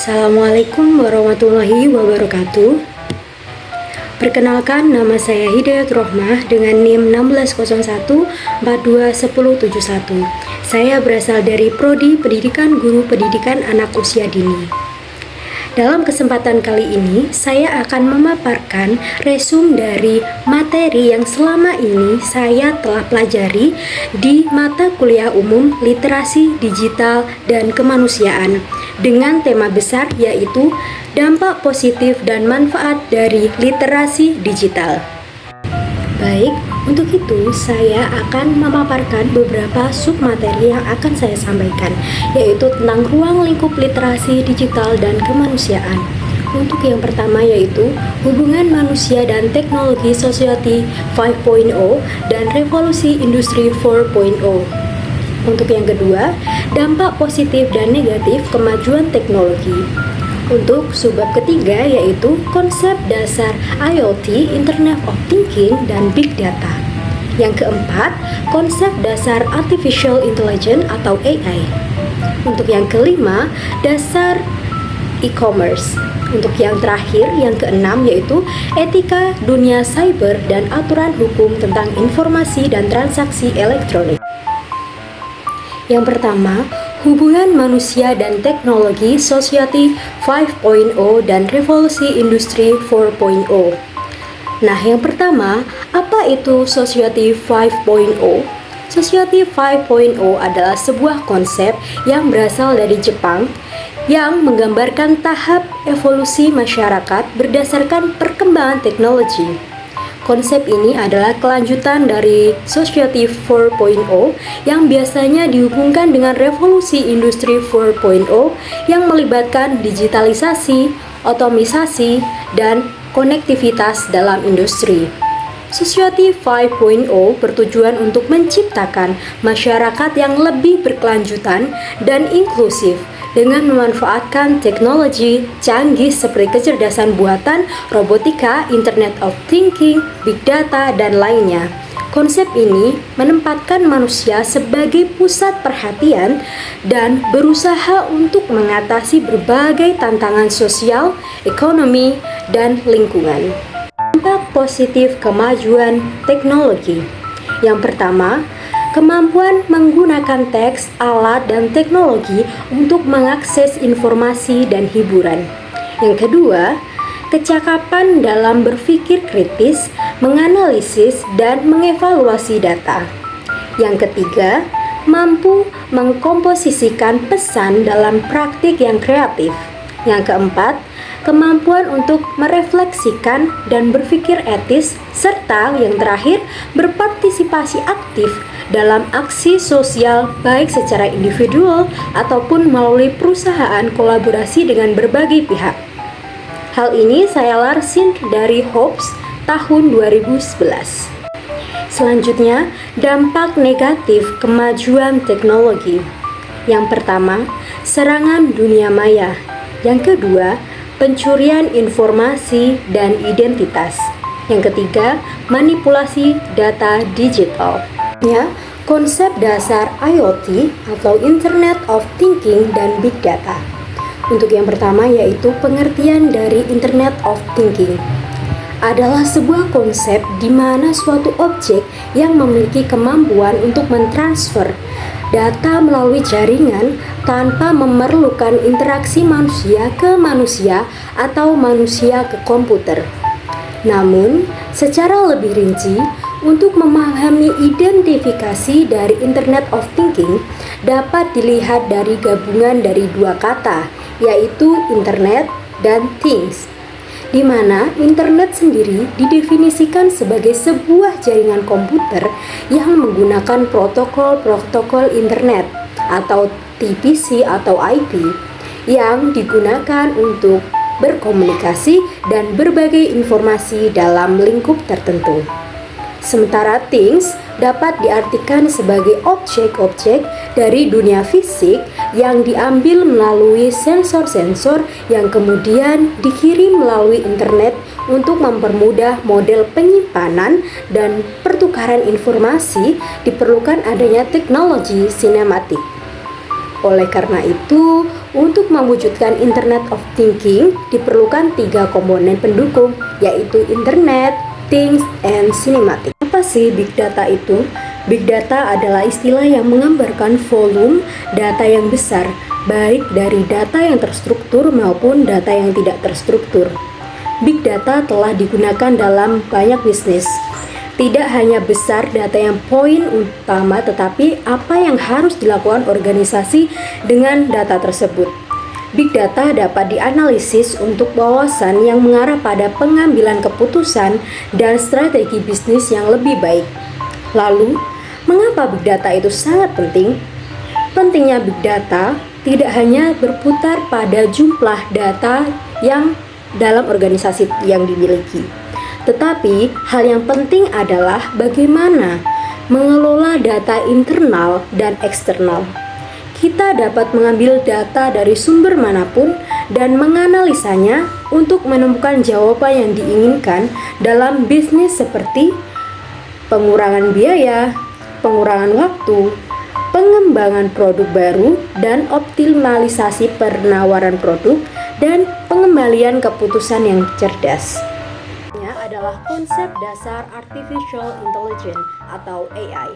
Assalamualaikum warahmatullahi wabarakatuh. Perkenalkan, nama saya Hidayat Rohmah dengan NIM 1601421071. Saya berasal dari Prodi Pendidikan Guru Pendidikan Anak Usia Dini. Dalam kesempatan kali ini, saya akan memaparkan resum dari materi yang selama ini saya telah pelajari di mata kuliah umum Literasi Digital dan Kemanusiaan dengan tema besar yaitu dampak positif dan manfaat dari literasi digital. Baik, untuk itu saya akan memaparkan beberapa submateri yang akan saya sampaikan, yaitu tentang ruang lingkup literasi digital dan kemanusiaan. Untuk yang pertama yaitu hubungan manusia dan teknologi Society 5.0 dan revolusi industri 4.0. Untuk yang kedua, dampak positif dan negatif kemajuan teknologi. Untuk subbab ketiga yaitu konsep dasar IoT, Internet of Thinking, dan Big Data. Yang keempat, konsep dasar Artificial Intelligence atau AI. Untuk yang kelima, dasar e-commerce. Untuk yang terakhir, yang keenam yaitu etika dunia cyber dan aturan hukum tentang informasi dan transaksi elektronik. Yang pertama, hubungan manusia dan teknologi Society 5.0 dan revolusi industri 4.0. Nah, yang pertama, apa itu Society 5.0? Society 5.0 adalah sebuah konsep yang berasal dari Jepang yang menggambarkan tahap evolusi masyarakat berdasarkan perkembangan teknologi. Konsep ini adalah kelanjutan dari Society 4.0 yang biasanya dihubungkan dengan revolusi industri 4.0 yang melibatkan digitalisasi, otomisasi, dan konektivitas dalam industri. Society 5.0 bertujuan untuk menciptakan masyarakat yang lebih berkelanjutan dan inklusif dengan memanfaatkan teknologi canggih seperti kecerdasan buatan, robotika, Internet of Thinking, Big Data, dan lainnya. Konsep ini menempatkan manusia sebagai pusat perhatian dan berusaha untuk mengatasi berbagai tantangan sosial, ekonomi, dan lingkungan. Dampak positif kemajuan teknologi. Yang pertama, kemampuan menggunakan teks, alat, dan teknologi untuk mengakses informasi dan hiburan. Yang kedua, kecakapan dalam berpikir kritis, menganalisis, dan mengevaluasi data. Yang ketiga, mampu mengkomposisikan pesan dalam praktik yang kreatif. Yang keempat, kemampuan untuk merefleksikan dan berpikir etis, serta yang terakhir, berpartisipasi aktif dalam aksi sosial baik secara individual ataupun melalui perusahaan kolaborasi dengan berbagai pihak. Hal ini saya larsin dari Hobbes tahun 2011. Selanjutnya, dampak negatif kemajuan teknologi. Yang pertama, serangan dunia maya. Yang kedua, pencurian informasi dan identitas. Yang ketiga, manipulasi data digital. Ya, konsep dasar IoT atau Internet of Thinking dan Big Data. Untuk yang pertama yaitu pengertian dari Internet of Thinking. Adalah sebuah konsep di mana suatu objek yang memiliki kemampuan untuk mentransfer data melalui jaringan tanpa memerlukan interaksi manusia ke manusia atau manusia ke komputer. Namun, secara lebih rinci, untuk memahami identifikasi dari Internet of Thinking dapat dilihat dari gabungan dari dua kata, yaitu Internet dan Things, di mana Internet sendiri didefinisikan sebagai sebuah jaringan komputer yang menggunakan protokol Internet atau TPC atau IP yang digunakan untuk berkomunikasi dan berbagai informasi dalam lingkup tertentu. Sementara things dapat diartikan sebagai objek-objek dari dunia fisik yang diambil melalui sensor-sensor yang kemudian dikirim melalui internet untuk mempermudah model penyimpanan dan pertukaran informasi. Diperlukan adanya teknologi sinematik. Oleh karena itu, Untuk mewujudkan Internet of Thinking, diperlukan 3 komponen pendukung, yaitu Internet, Things, and Cinematic. Apa sih Big Data itu? Big Data adalah istilah yang menggambarkan volume data yang besar, baik dari data yang terstruktur maupun data yang tidak terstruktur. Big Data telah digunakan dalam banyak bisnis. Tidak hanya besar data yang poin utama, tetapi apa yang harus dilakukan organisasi dengan data tersebut. Big data dapat dianalisis untuk wawasan yang mengarah pada pengambilan keputusan dan strategi bisnis yang lebih baik. Lalu, mengapa big data itu sangat penting? Pentingnya big data tidak hanya berputar pada jumlah data yang dalam organisasi yang dimiliki, tetapi hal yang penting adalah bagaimana mengelola data internal dan eksternal. Kita dapat mengambil data dari sumber manapun dan menganalisanya untuk menemukan jawaban yang diinginkan dalam bisnis seperti pengurangan biaya, pengurangan waktu, pengembangan produk baru, dan optimalisasi penawaran produk dan pengembalian keputusan yang cerdas. Adalah konsep dasar Artificial Intelligence atau AI.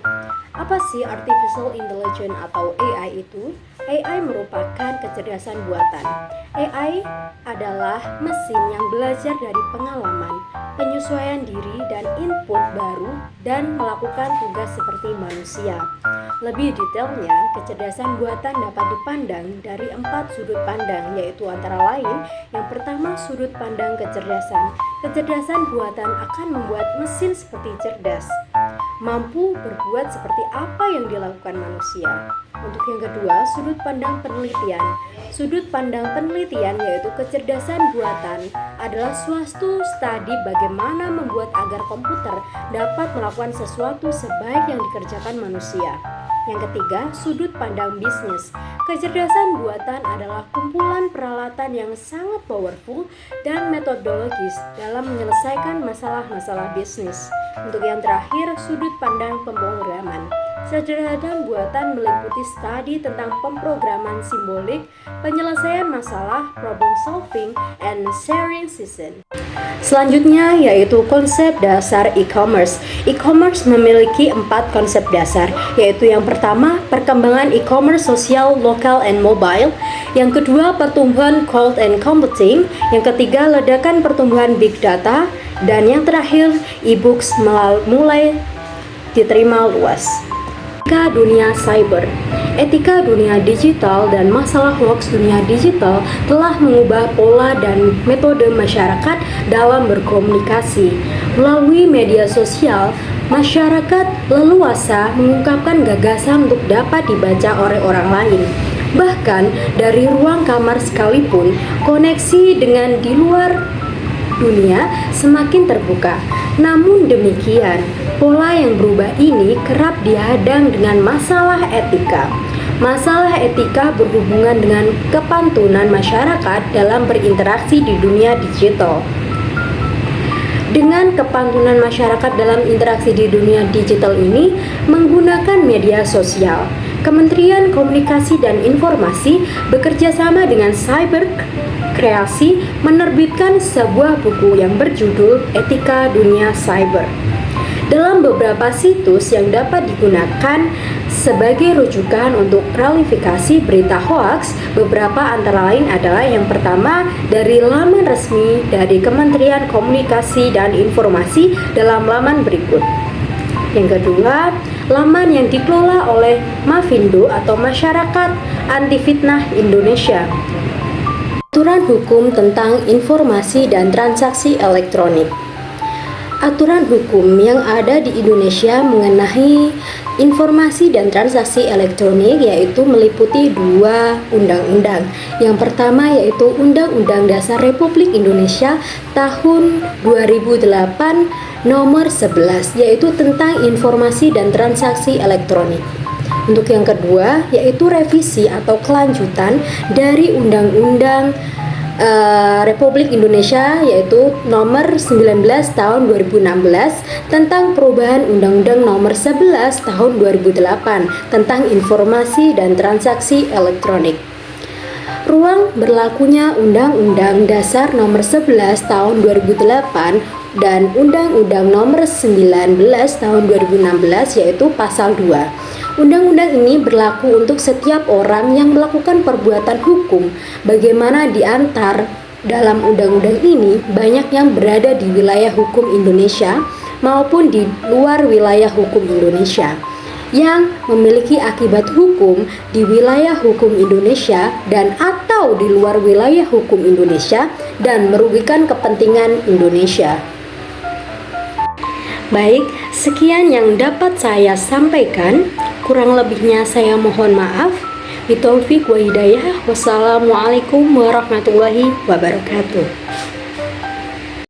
Apa sih Artificial Intelligence atau AI itu? AI merupakan kecerdasan buatan. AI adalah mesin yang belajar dari pengalaman, penyesuaian diri dan input baru dan melakukan tugas seperti manusia. Lebih detailnya, kecerdasan buatan dapat dipandang dari 4 sudut pandang, yaitu antara lain, yang pertama sudut pandang kecerdasan. Kecerdasan buatan akan membuat mesin seperti cerdas, mampu berbuat seperti apa yang dilakukan manusia. Untuk yang kedua, sudut pandang penelitian. Sudut pandang penelitian yaitu kecerdasan buatan adalah suatu studi bagaimana membuat agar komputer dapat melakukan sesuatu sebaik yang dikerjakan manusia. Yang ketiga, sudut pandang bisnis. Kecerdasan buatan adalah kumpulan peralatan yang sangat powerful dan metodologis dalam menyelesaikan masalah-masalah bisnis. Untuk yang terakhir, sudut pandang pemrograman. Kecerdasan buatan meliputi studi tentang pemrograman simbolik, penyelesaian masalah, problem solving, and sharing system. Selanjutnya yaitu konsep dasar e-commerce. E-commerce memiliki 4 konsep dasar, yaitu yang pertama, perkembangan e-commerce sosial, lokal, and mobile. Yang kedua, pertumbuhan cloud and computing. Yang ketiga, ledakan pertumbuhan big data. Dan yang terakhir, e-books mulai diterima luas. Etika dunia cyber. Etika dunia digital dan masalah hoax dunia digital telah mengubah pola dan metode masyarakat dalam berkomunikasi. Melalui media sosial, masyarakat leluasa mengungkapkan gagasan untuk dapat dibaca oleh orang lain. Bahkan dari ruang kamar sekalipun, koneksi dengan di luar dunia semakin terbuka. Namun demikian, pola yang berubah ini kerap dihadang dengan masalah etika. Masalah etika berhubungan dengan kepantunan masyarakat dalam berinteraksi di dunia digital. Dengan kepantunan masyarakat dalam interaksi di dunia digital ini menggunakan media sosial, Kementerian Komunikasi dan Informasi bekerja sama dengan Cyber Kreasi menerbitkan sebuah buku yang berjudul Etika Dunia Cyber. Dalam beberapa situs yang dapat digunakan sebagai rujukan untuk klarifikasi berita hoaks, beberapa antara lain adalah yang pertama dari laman resmi dari Kementerian Komunikasi dan Informasi dalam laman berikut. Yang kedua, laman yang dikelola oleh Mafindo atau Masyarakat Anti Fitnah Indonesia. Aturan hukum tentang informasi dan transaksi elektronik. Aturan hukum yang ada di Indonesia mengenai informasi dan transaksi elektronik yaitu meliputi 2 undang-undang. Yang pertama yaitu Undang-Undang Dasar Republik Indonesia tahun 2008 nomor 11 yaitu tentang informasi dan transaksi elektronik. Untuk yang kedua yaitu revisi atau kelanjutan dari Undang-Undang Republik Indonesia yaitu nomor 19 tahun 2016 tentang perubahan Undang-Undang nomor 11 tahun 2008 tentang informasi dan transaksi elektronik. Ruang berlakunya Undang-Undang Dasar Nomor 11 Tahun 2008 dan Undang-Undang Nomor 19 Tahun 2016 yaitu Pasal 2. Undang-undang ini berlaku untuk setiap orang yang melakukan perbuatan hukum. Bagaimana dalam undang-undang ini banyak yang berada di wilayah hukum Indonesia maupun di luar wilayah hukum Indonesia yang memiliki akibat hukum di wilayah hukum Indonesia dan atau di luar wilayah hukum Indonesia dan merugikan kepentingan Indonesia. Baik, sekian yang dapat saya sampaikan. Kurang lebihnya saya mohon maaf. Bitaufik wa hidayah. Wassalamualaikum warahmatullahi wabarakatuh.